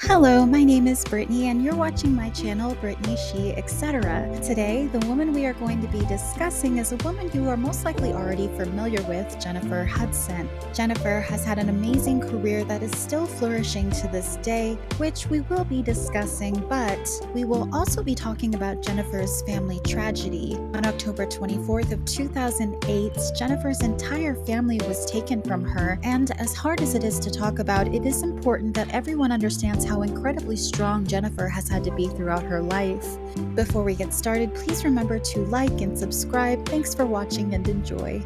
Hello, my name is Brittany and you're watching my channel, Brittany, She, etc. Today, the woman we are going to be discussing is a woman you are most likely already familiar with, Jennifer Hudson. Jennifer has had an amazing career that is still flourishing to this day, which we will be discussing, but we will also be talking about Jennifer's family tragedy. On October 24th of 2008, Jennifer's entire family was taken from her, and as hard as it is to talk about, it is important that everyone understands how incredibly strong Jennifer has had to be throughout her life. Before we get started, please remember to like and subscribe. Thanks for watching and enjoy.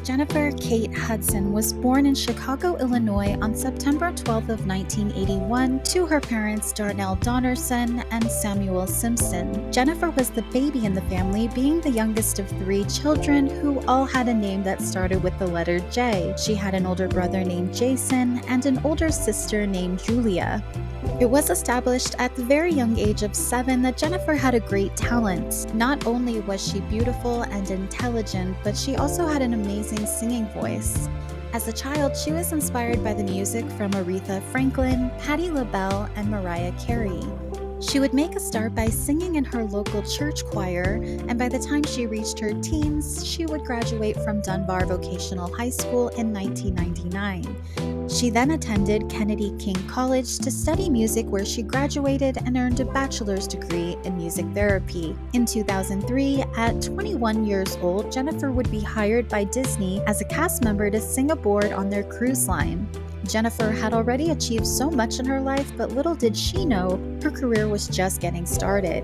Jennifer Kate Hudson was born in Chicago, Illinois on September 12 of 1981 to her parents Darnell Jason and Samuel Simpson. Jennifer was the baby in the family, being the youngest of 3 children who all had a name that started with the letter J. She had an older brother named Jason and an older sister named Julia. It was established at the very young age of 7 that Jennifer had a great talent. Not only was she beautiful and intelligent, but she also had an amazing singing voice. As a child, she was inspired by the music from Aretha Franklin, Patti LaBelle, and Mariah Carey. She would make a start by singing in her local church choir, and by the time she reached her teens, she would graduate from Dunbar Vocational High School in 1999. She then attended Kennedy King College to study music, where she graduated and earned a bachelor's degree in music therapy. In 2003, at 21 years old, Jennifer would be hired by Disney as a cast member to sing aboard on their cruise line. Jennifer had already achieved so much in her life, but little did she know her career was just getting started.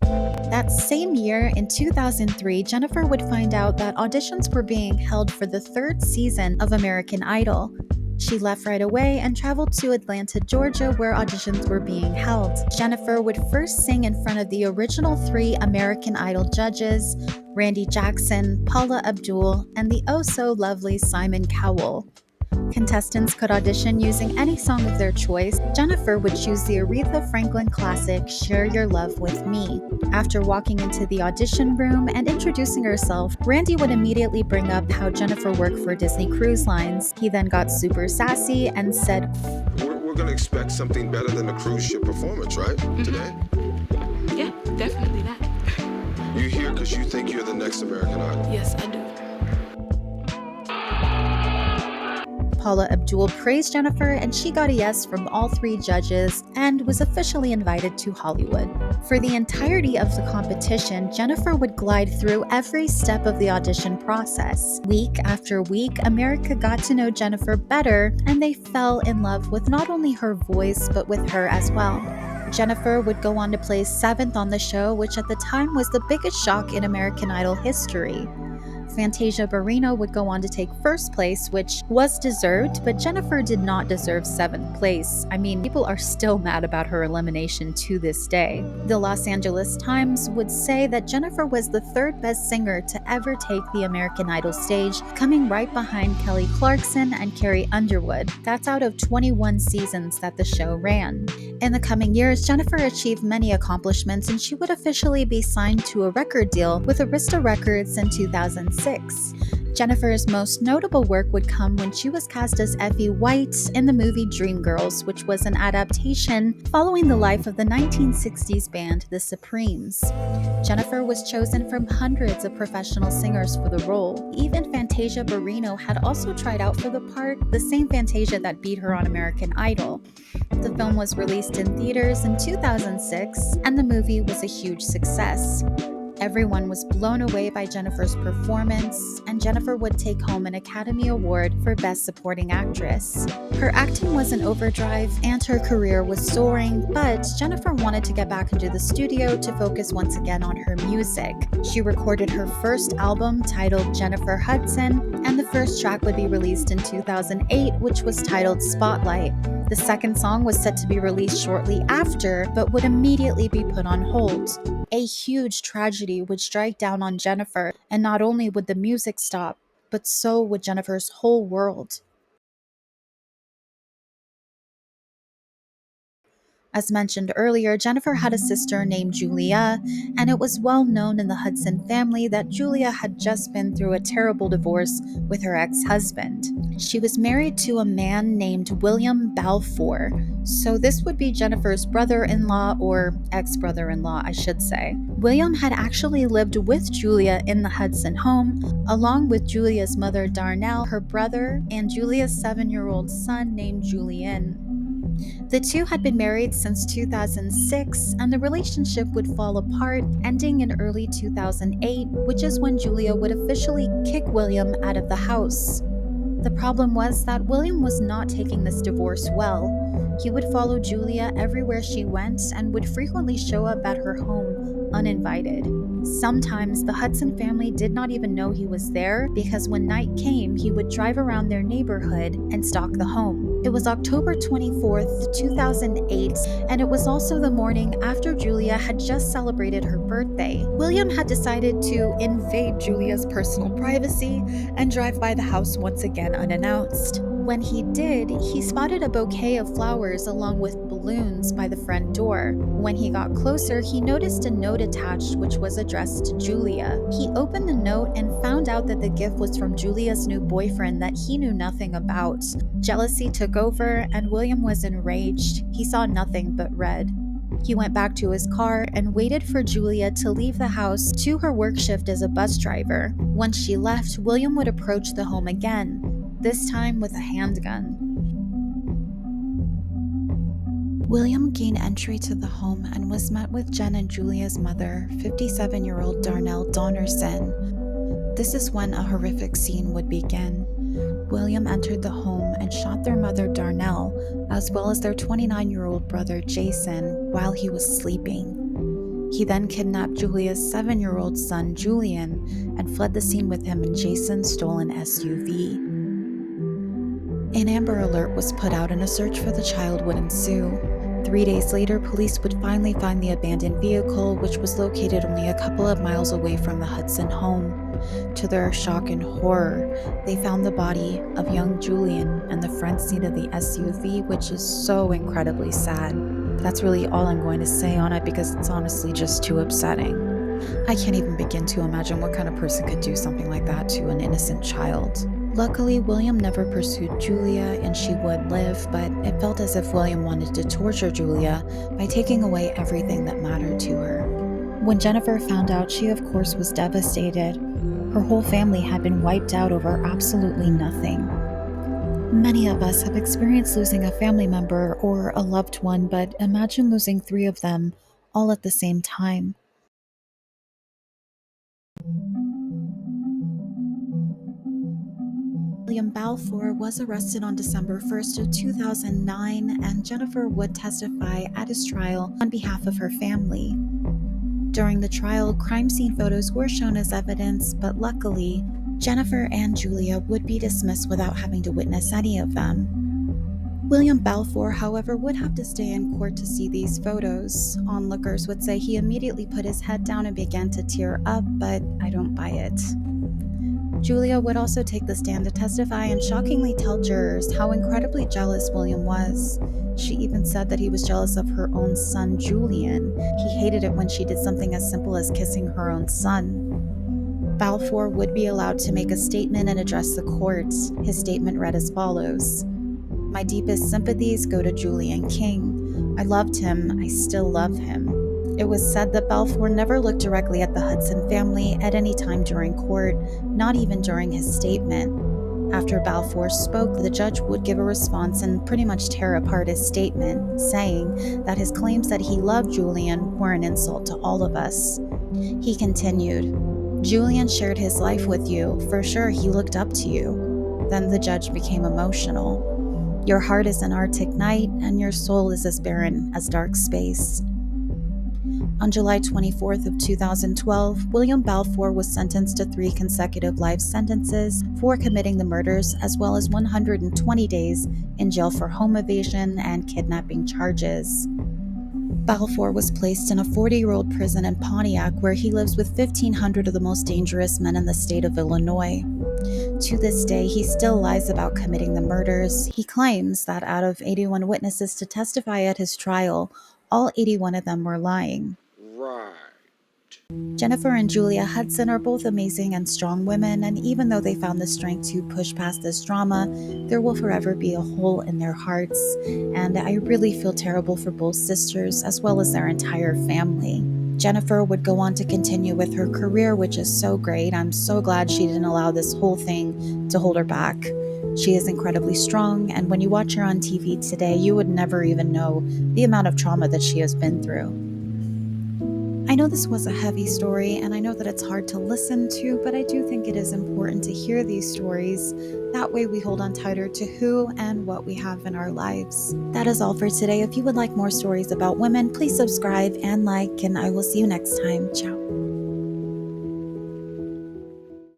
That same year, in 2003, Jennifer would find out that auditions were being held for the 3rd season of American Idol. She left right away and traveled to Atlanta, Georgia, where auditions were being held. Jennifer would first sing in front of the original 3 American Idol judges, Randy Jackson, Paula Abdul, and the oh-so-lovely Simon Cowell. Contestants could audition using any song of their choice. Jennifer would choose the Aretha Franklin classic, Share Your Love With Me. After walking into the audition room and introducing herself, Randy would immediately bring up how Jennifer worked for Disney Cruise Lines. He then got super sassy and said, We're going to expect something better than a cruise ship performance, right? Today? Yeah, definitely that. You're here because you think you're the next American Idol. Yes, I do. Paula Abdul praised Jennifer, and she got a yes from all 3 judges and was officially invited to Hollywood. For the entirety of the competition, Jennifer would glide through every step of the audition process. Week after week, America got to know Jennifer better, and they fell in love with not only her voice, but with her as well. Jennifer would go on to place 7th on the show, which at the time was the biggest shock in American Idol history. Fantasia Barrino would go on to take 1st place, which was deserved, but Jennifer did not deserve 7th place. I mean, people are still mad about her elimination to this day. The Los Angeles Times would say that Jennifer was the 3rd best singer to ever take the American Idol stage, coming right behind Kelly Clarkson and Carrie Underwood. That's out of 21 seasons that the show ran. In the coming years, Jennifer achieved many accomplishments, and she would officially be signed to a record deal with Arista Records in 2006. Jennifer's most notable work would come when she was cast as Effie White in the movie Dreamgirls, which was an adaptation following the life of the 1960s band The Supremes. Jennifer was chosen from hundreds of professional singers for the role. Even Fantasia Barrino had also tried out for the part, the same Fantasia that beat her on American Idol. The film was released in theaters in 2006, and the movie was a huge success. Everyone was blown away by Jennifer's performance, and Jennifer would take home an Academy Award for Best Supporting Actress. Her acting was in overdrive, and her career was soaring, but Jennifer wanted to get back into the studio to focus once again on her music. She recorded her first album titled Jennifer Hudson, and the first track would be released in 2008, which was titled Spotlight. The second song was set to be released shortly after, but would immediately be put on hold. A huge tragedy would strike down on Jennifer, and not only would the music stop, but so would Jennifer's whole world. As mentioned earlier, Jennifer had a sister named Julia, and it was well known in the Hudson family that Julia had just been through a terrible divorce with her ex-husband. She was married to a man named William Balfour, so this would be Jennifer's brother-in-law, or ex-brother-in-law, I should say. William had actually lived with Julia in the Hudson home, along with Julia's mother Darnell, her brother, and Julia's 7-year-old son named Julian. The two had been married since 2006, and the relationship would fall apart, ending in early 2008, which is when Julia would officially kick William out of the house. The problem was that William was not taking this divorce well. He would follow Julia everywhere she went and would frequently show up at her home uninvited. Sometimes the Hudson family did not even know he was there because when night came, he would drive around their neighborhood and stalk the home. It was October 24th, 2008, and it was also the morning after Julia had just celebrated her birthday. William had decided to invade Julia's personal privacy and drive by the house once again unannounced. When he did, he spotted a bouquet of flowers along with balloons by the front door. When he got closer, he noticed a note attached which was addressed to Julia. He opened the note and found out that the gift was from Julia's new boyfriend that he knew nothing about. Jealousy took over, and William was enraged. He saw nothing but red. He went back to his car and waited for Julia to leave the house to her work shift as a bus driver. Once she left, William would approach the home again, this time with a handgun. William gained entry to the home and was met with Jen and Julia's mother, 57-year-old Darnell Jason. This is when a horrific scene would begin. William entered the home and shot their mother Darnell, as well as their 29-year-old brother Jason, while he was sleeping. He then kidnapped Julia's 7-year-old son Julian and fled the scene with him in Jason's stolen SUV. An Amber Alert was put out and a search for the child would ensue. 3 days later, police would finally find the abandoned vehicle, which was located only a couple of miles away from the Hudson home. To their shock and horror, they found the body of young Julian in the front seat of the SUV, which is so incredibly sad. That's really all I'm going to say on it because it's honestly just too upsetting. I can't even begin to imagine what kind of person could do something like that to an innocent child. Luckily, William never pursued Julia and she would live, but it felt as if William wanted to torture Julia by taking away everything that mattered to her. When Jennifer found out, she of course was devastated. Her whole family had been wiped out over absolutely nothing. Many of us have experienced losing a family member or a loved one, but imagine losing 3 of them all at the same time. William Balfour was arrested on December 1st of 2009, and Jennifer would testify at his trial on behalf of her family. During the trial, crime scene photos were shown as evidence, but luckily, Jennifer and Julia would be dismissed without having to witness any of them. William Balfour, however, would have to stay in court to see these photos. Onlookers would say he immediately put his head down and began to tear up, but I don't buy it. Julia would also take the stand to testify and shockingly tell jurors how incredibly jealous William was. She even said that he was jealous of her own son, Julian. He hated it when she did something as simple as kissing her own son. Balfour would be allowed to make a statement and address the court. His statement read as follows: "My deepest sympathies go to Julian King. I loved him. I still love him." It was said that Balfour never looked directly at the Hudson family at any time during court, not even during his statement. After Balfour spoke, the judge would give a response and pretty much tear apart his statement, saying that his claims that he loved Julian were an insult to all of us. He continued, "Julian shared his life with you. For sure, he looked up to you." Then the judge became emotional. "Your heart is an Arctic night, and your soul is as barren as dark space." On July 24th of 2012, William Balfour was sentenced to 3 consecutive life sentences for committing the murders, as well as 120 days in jail for home evasion and kidnapping charges. Balfour was placed in a 40-year-old prison in Pontiac, where he lives with 1,500 of the most dangerous men in the state of Illinois. To this day, he still lies about committing the murders. He claims that out of 81 witnesses to testify at his trial, all 81 of them were lying. Right. Jennifer and Julia Hudson are both amazing and strong women, and even though they found the strength to push past this drama, there will forever be a hole in their hearts, and I really feel terrible for both sisters as well as their entire family. Jennifer would go on to continue with her career, which is so great. I'm so glad she didn't allow this whole thing to hold her back. She is incredibly strong, and when you watch her on TV today, you would never even know the amount of trauma that she has been through. I know this was a heavy story, and I know that it's hard to listen to, but I do think it is important to hear these stories. That way we hold on tighter to who and what we have in our lives. That is all for today. If you would like more stories about women, please subscribe and like, and I will see you next time. Ciao.